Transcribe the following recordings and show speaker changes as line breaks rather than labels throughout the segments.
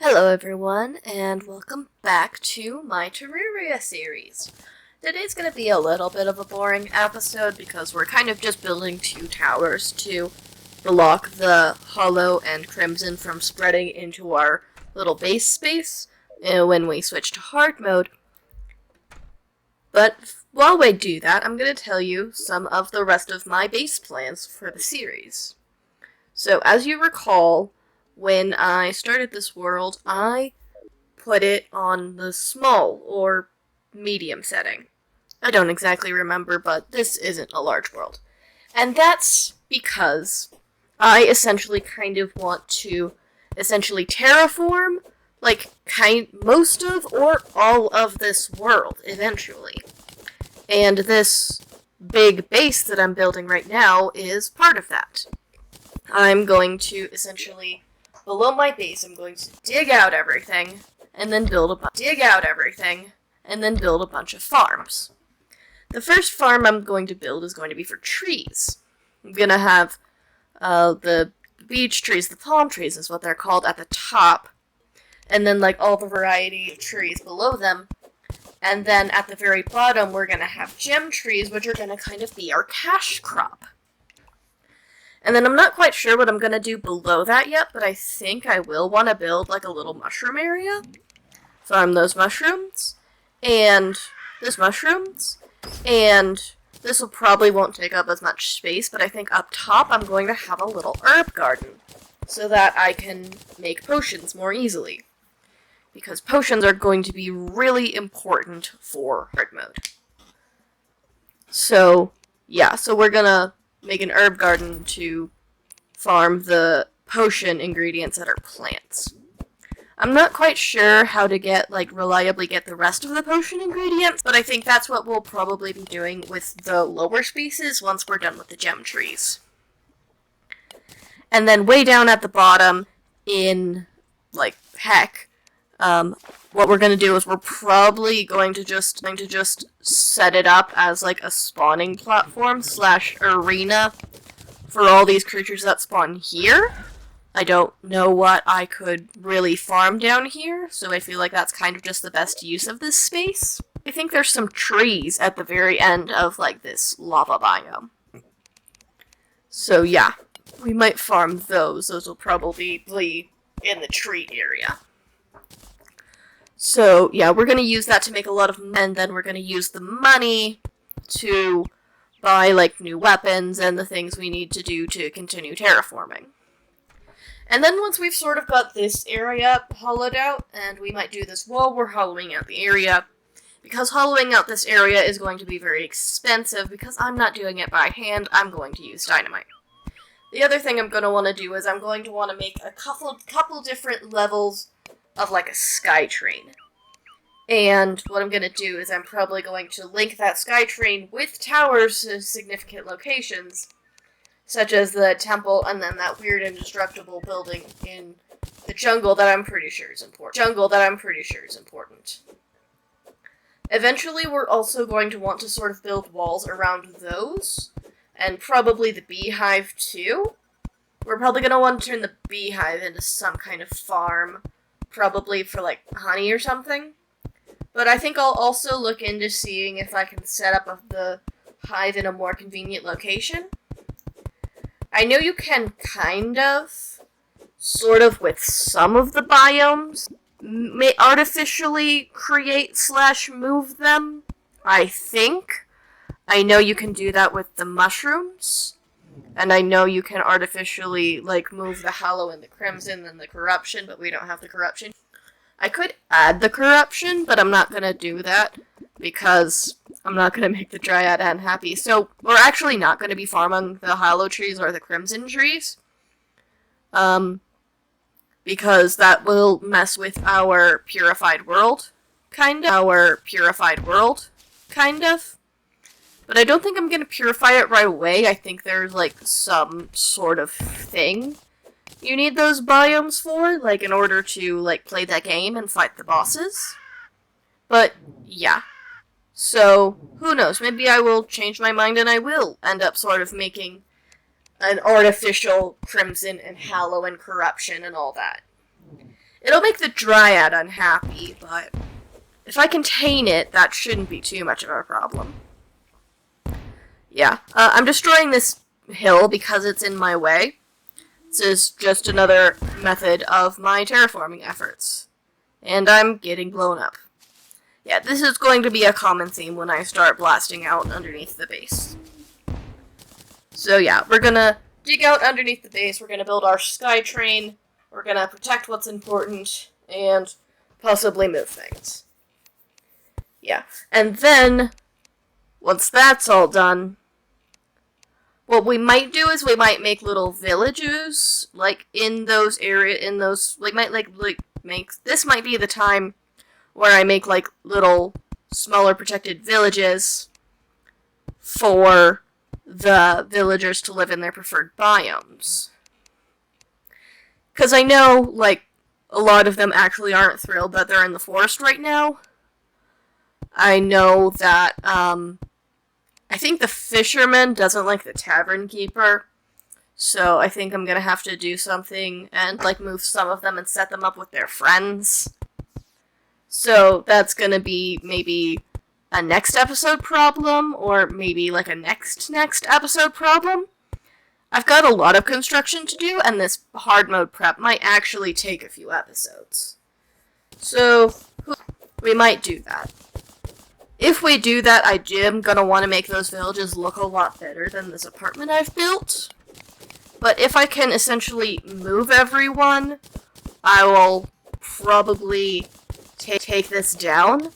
Hello everyone, and welcome back to my Terraria series. Today's going to be a little bit of a boring episode because we're kind of just building two towers to block the Hollow and Crimson from spreading into our little base space when we switch to hard mode. But while we do that, I'm going to tell you some of the rest of my base plans for the series. So as you recall, when I started this world, I put it on the small or medium setting. I don't exactly remember, but this isn't a large world. And that's because I essentially kind of want to terraform most of or all of this world eventually. And this big base that I'm building right now is part of that. I'm going to essentially, below my base, I'm going to dig out everything, and then build a bunch of farms. The first farm I'm going to build is going to be for trees. I'm going to have the beech trees, the palm trees is what they're called, at the top, and then all the variety of trees below them. And then at the very bottom, we're going to have gem trees, which are going to kind of be our cash crop. And then I'm not quite sure what I'm going to do below that yet, but I think I will want to build a little mushroom area. Farm those mushrooms, and this will probably won't take up as much space, but I think up top I'm going to have a little herb garden, so that I can make potions more easily. Because potions are going to be really important for hard mode. So, yeah, so we're going to make an herb garden to farm the potion ingredients that are plants. I'm not quite sure how to reliably get the rest of the potion ingredients, but I think that's what we'll probably be doing with the lower spaces once we're done with the gem trees. And then way down at the bottom in, what we're going to do is we're probably going to just set it up as a spawning platform / arena for all these creatures that spawn here. I don't know what I could really farm down here, so I feel like that's kind of just the best use of this space. I think there's some trees at the very end of this lava biome. So yeah, we might farm those. Those will probably be in the tree area. So, yeah, we're going to use that to make a lot of money, and then we're going to use the money to buy, new weapons and the things we need to do to continue terraforming. And then once we've sort of got this area hollowed out, and we might do this while we're hollowing out the area, because hollowing out this area is going to be very expensive, because I'm not doing it by hand, I'm going to use dynamite. The other thing I'm going to want to do is I'm going to want to make a couple different levels of a sky train. And what I'm going to do is I'm probably going to link that sky train with towers to significant locations, such as the temple and then that weird indestructible building in the jungle that I'm pretty sure is important. Eventually we're also going to want to sort of build walls around those, and probably the beehive too. We're probably going to want to turn the beehive into some kind of farm, probably for honey or something. But I think I'll also look into seeing if I can set up the hive in a more convenient location. I know you can sort of with some of the biomes, artificially create / move them. I think. I know you can do that with the mushrooms. And I know you can artificially, move the Hollow and the Crimson and the Corruption, but we don't have the Corruption. I could add the Corruption, but I'm not going to do that, because I'm not going to make the Dryad unhappy. So, we're actually not going to be farming the Hollow trees or the Crimson trees, because that will mess with our purified world, kind of. But I don't think I'm going to purify it right away. I think there's, some sort of thing you need those biomes for, in order to, play that game and fight the bosses. But, yeah. So, who knows? Maybe I will change my mind and I will end up sort of making an artificial Crimson and Hollow and Corruption and all that. It'll make the Dryad unhappy, but if I contain it, that shouldn't be too much of a problem. Yeah, I'm destroying this hill because it's in my way. This is just another method of my terraforming efforts. And I'm getting blown up. Yeah, this is going to be a common theme when I start blasting out underneath the base. So yeah, we're gonna dig out underneath the base, we're gonna build our sky train, we're gonna protect what's important, and possibly move things. Yeah, and then, once that's all done, what we might do is we might make little villages, like, in those this might be the time where I make, like, little, smaller protected villages for the villagers to live in their preferred biomes. Because I know, like, a lot of them actually aren't thrilled that they're in the forest right now. I know that, I think the fisherman doesn't like the tavern keeper, so I think I'm gonna have to do something and, like, move some of them and set them up with their friends. So that's gonna be maybe a next episode problem, or maybe, like, a next episode problem. I've got a lot of construction to do, and this hard mode prep might actually take a few episodes. So, we might do that. If we do that, I am gonna want to make those villages look a lot better than this apartment I've built. But if I can essentially move everyone, I will probably take this down.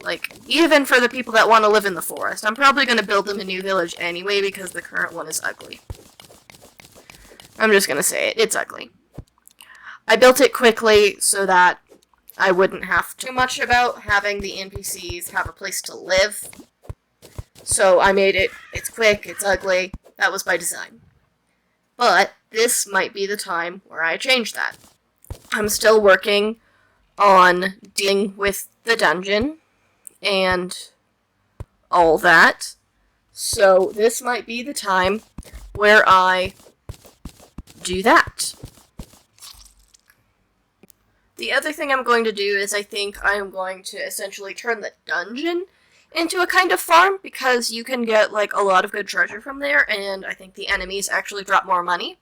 Like, even for the people that want to live in the forest, I'm probably gonna build them a new village anyway because the current one is ugly. I'm just gonna say it, it's ugly. I built it quickly so that I wouldn't have too much about having the NPCs have a place to live. So I made it, it's quick, it's ugly, that was by design. But this might be the time where I change that. I'm still working on dealing with the dungeon and all that. So this might be the time where I do that. The other thing I'm going to do is I think I'm going to essentially turn the dungeon into a kind of farm, because you can get, like, a lot of good treasure from there, and I think the enemies actually drop more money.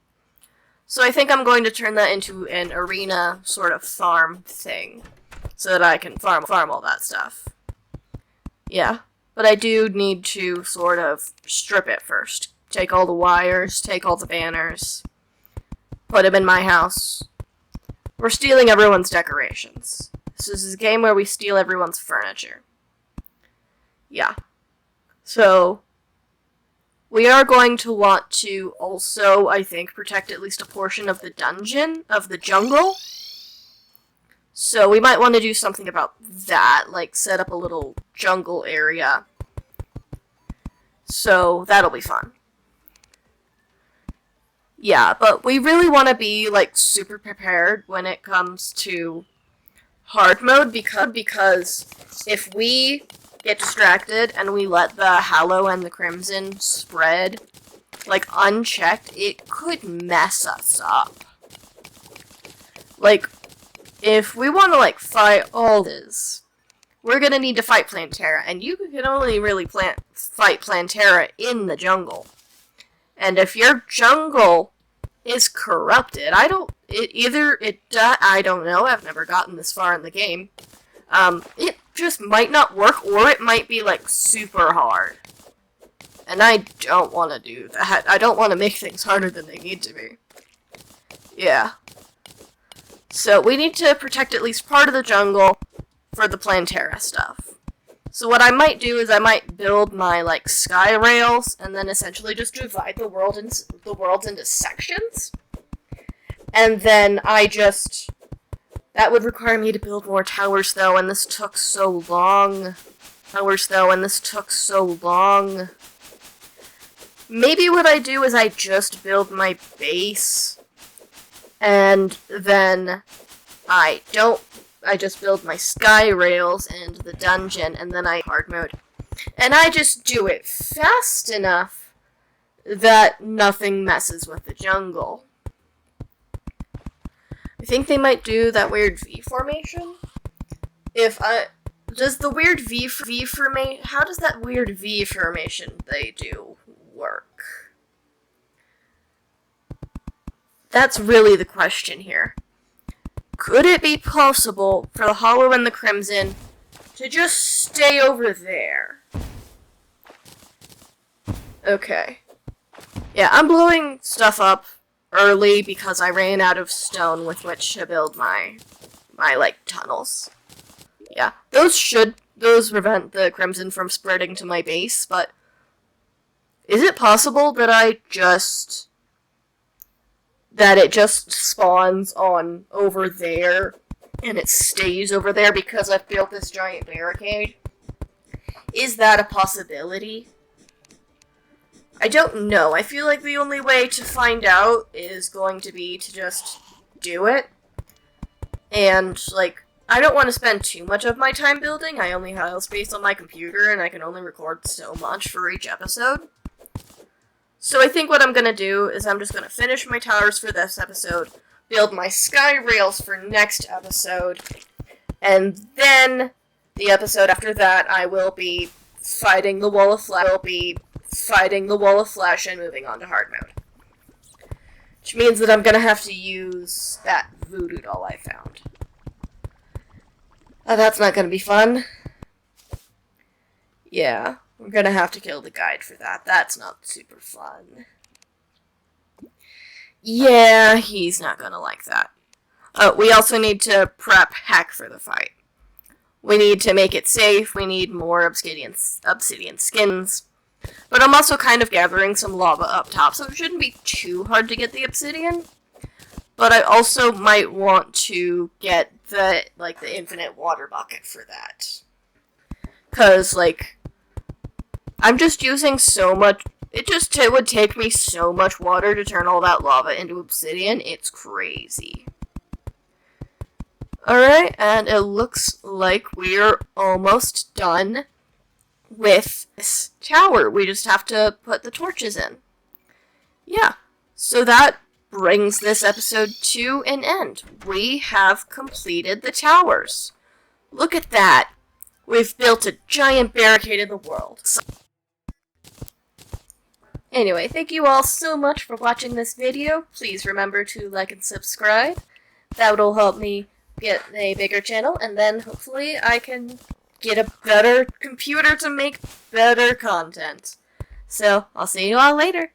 So I think I'm going to turn that into an arena sort of farm thing, so that I can farm all that stuff. Yeah, but I do need to sort of strip it first. Take all the wires, take all the banners, put them in my house. We're stealing everyone's decorations. This is a game where we steal everyone's furniture. Yeah. So, we are going to want to also, I think, protect at least a portion of the dungeon, of the jungle. So we might want to do something about that, like set up a little jungle area. So that'll be fun. Yeah, but we really want to be, like, super prepared when it comes to hard mode, because if we get distracted and we let the Hallow and the Crimson spread, like, unchecked, it could mess us up. Like, if we want to, like, fight all this, we're gonna need to fight Plantera, and you can only really fight Plantera in the jungle. And if your jungle is corrupted, I don't know, I've never gotten this far in the game, it just might not work, or it might be, like, super hard. And I don't want to do that. I don't want to make things harder than they need to be. Yeah. So we need to protect at least part of the jungle for the Plantera stuff. So what I might do is I might build my, like, sky rails, and then essentially just divide the worlds into sections. And then that would require me to build more towers, though, and this took so long. Maybe what I do is I just build my base, and then I just build my sky rails and the dungeon, and then I hard mode. And I just do it fast enough that nothing messes with the jungle. I think they might do that weird V formation. Does the weird V formation, how does that weird V formation they do work? That's really the question here. Could it be possible for the Hollow and the Crimson to just stay over there? Okay. Yeah, I'm blowing stuff up early because I ran out of stone with which to build my tunnels. Yeah, those prevent the Crimson from spreading to my base, but is it possible that that it just spawns on over there and it stays over there because I've built this giant barricade? Is that a possibility? I don't know. I feel like the only way to find out is going to be to just do it. And, like, I don't want to spend too much of my time building. I only have space on my computer, and I can only record so much for each episode. So I think what I'm going to do is I'm just going to finish my towers for this episode, build my sky rails for next episode, and then the episode after that I will be fighting the Wall of Flesh. And moving on to hard mode. Which means that I'm going to have to use that voodoo doll I found. That's not going to be fun. Yeah, we're going to have to kill the guide for that. That's not super fun. Yeah, he's not going to like that. We also need to prep Heck for the fight. We need to make it safe. We need more obsidian skins. But I'm also kind of gathering some lava up top, so it shouldn't be too hard to get the obsidian. But I also might want to get the infinite water bucket for that. 'Cause, I'm just using so much. It would take me so much water to turn all that lava into obsidian. It's crazy. Alright, and it looks like we're almost done with this tower. We just have to put the torches in. Yeah, so that brings this episode to an end. We have completed the towers. Look at that. We've built a giant barricade in the world. Anyway, thank you all so much for watching this video. Please remember to like and subscribe. That will help me get a bigger channel, and then hopefully I can get a better computer to make better content. So, I'll see you all later.